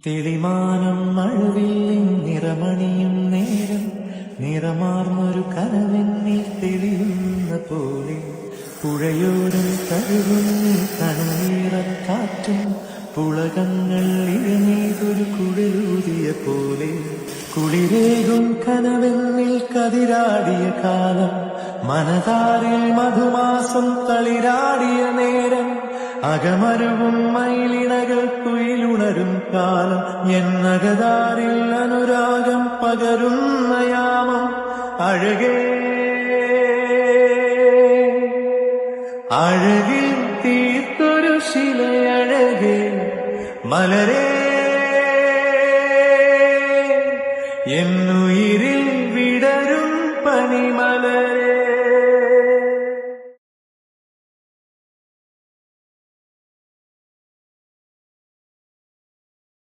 തെളിമാനം മഴവില്ലിൻ നിറമണിയും നേരം നിറമാർന്നൊരു കനവെന്നിൽ തെളിയുന്ന പോലെ പുഴയോരം കഴുകുന്നി കണനീറക്കാറ്റും പുളകങ്ങൾ ഇഴനീതൊരു കുഴലൂതിയ പോലെ കുളിരേകും കനവെന്നിൽ കതിരാടിയ കാലം മനതാരിൽ മധുമാസം തളിരാടിയ നേരം അകമരുവും മയിലിണകൾ കുയിലുണരും കാലം എന്നകതാരിൽ അനുരാഗം പകരുന്ന യാമം അഴകേ അഴകിൽ തീർത്തൊരു ശിലയഴകേ മലരേ എന്നുയിരിൽ